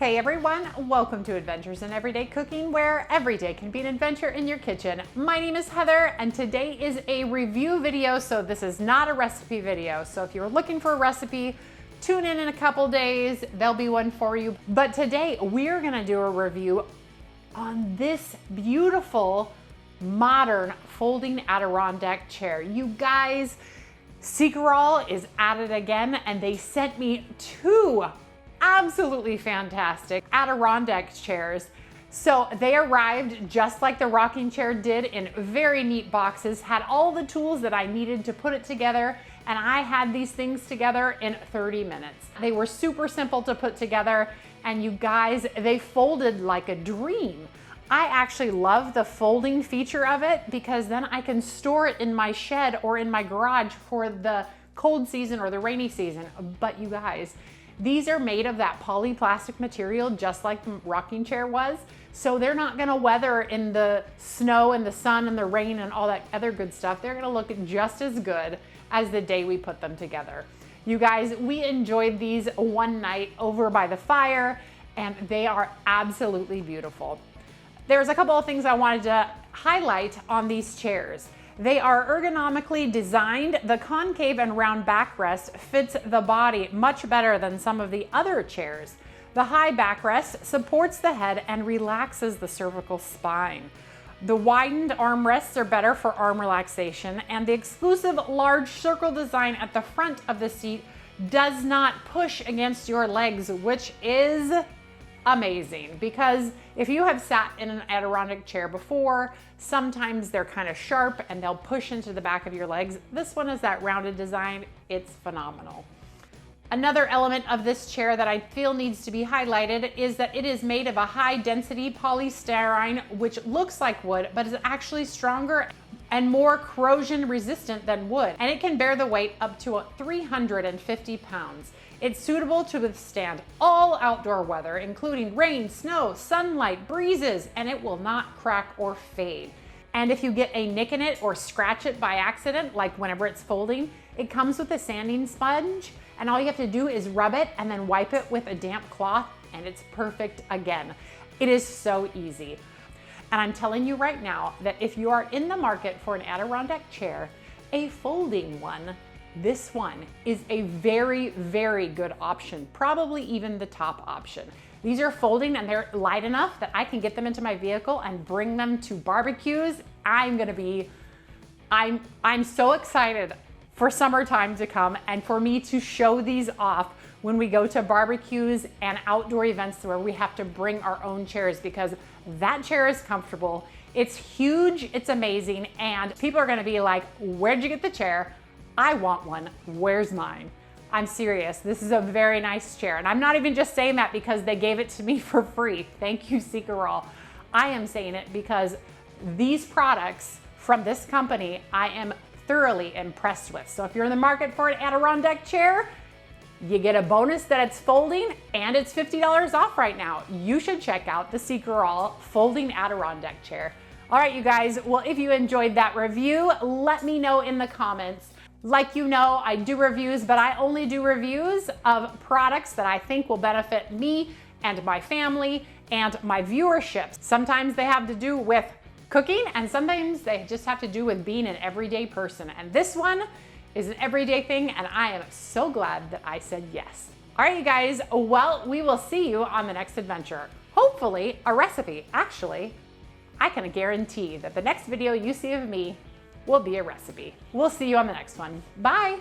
Hey everyone, welcome to Adventures in Everyday Cooking, where every day can be an adventure in your kitchen. My name is Heather and today is a review video, so this is not a recipe video. So if you're looking for a recipe, tune in a couple days, there'll be one for you. But today we're gonna do a review on this beautiful modern folding Adirondack chair. You guys, Cecarol is at it again and they sent me two absolutely fantastic Adirondack chairs. So they arrived just like the rocking chair did, in very neat boxes, had all the tools that I needed to put it together, and I had these things together in 30 minutes. They were super simple to put together, and you guys, they folded like a dream. I actually love the folding feature of it because then I can store it in my shed or in my garage for the cold season or the rainy season. But you guys, these are made of that polyplastic material just like the rocking chair was. So they're not gonna weather in the snow and the sun and the rain and all that other good stuff. They're gonna look just as good as the day we put them together. You guys, we enjoyed these one night over by the fire and they are absolutely beautiful. There's a couple of things I wanted to highlight on these chairs. They are ergonomically designed. The concave and round backrest fits the body much better than some of the other chairs. The high backrest supports the head and relaxes the cervical spine. The widened armrests are better for arm relaxation, and the exclusive large circle design at the front of the seat does not push against your legs, which is amazing, because if you have sat in an Adirondack chair before, sometimes they're kind of sharp and they'll push into the back of your legs. This one is that rounded design. It's phenomenal. Another element of this chair that I feel needs to be highlighted is that it is made of a high density polystyrene, which looks like wood, but is actually stronger and more corrosion resistant than wood, and it can bear the weight up to 350 pounds. It's suitable to withstand all outdoor weather, including rain, snow, sunlight, breezes, and it will not crack or fade. And if you get a nick in it or scratch it by accident, like whenever it's folding, it comes with a sanding sponge, and all you have to do is rub it and then wipe it with a damp cloth, and it's perfect again. It is so easy. And I'm telling you right now that if you are in the market for an Adirondack chair, a folding one, this one is a very, very good option, probably even the top option. These are folding and they're light enough that I can get them into my vehicle and bring them to barbecues. I'm so excited for summertime to come and for me to show these off when we go to barbecues and outdoor events where we have to bring our own chairs, because that chair is comfortable, it's huge, it's amazing, and people are gonna be like, where'd you get the chair? I want one, where's mine? I'm serious, this is a very nice chair, and I'm not even just saying that because they gave it to me for free. Thank you, Cecarol. I am saying it because these products from this company I am thoroughly impressed with. So if you're in the market for an Adirondack chair, you get a bonus that it's folding and it's $50 off right now. You should check out the Cecarol folding Adirondack chair. All right, you guys, well, if you enjoyed that review, let me know in the comments. Like you know, I do reviews, but I only do reviews of products that I think will benefit me and my family and my viewership. Sometimes they have to do with cooking and sometimes they just have to do with being an everyday person. And this one is an everyday thing, and I am so glad that I said yes. All right, you guys, well, we will see you on the next adventure. Hopefully a recipe. Actually, I can guarantee that the next video you see of me will be a recipe. We'll see you on the next one. Bye.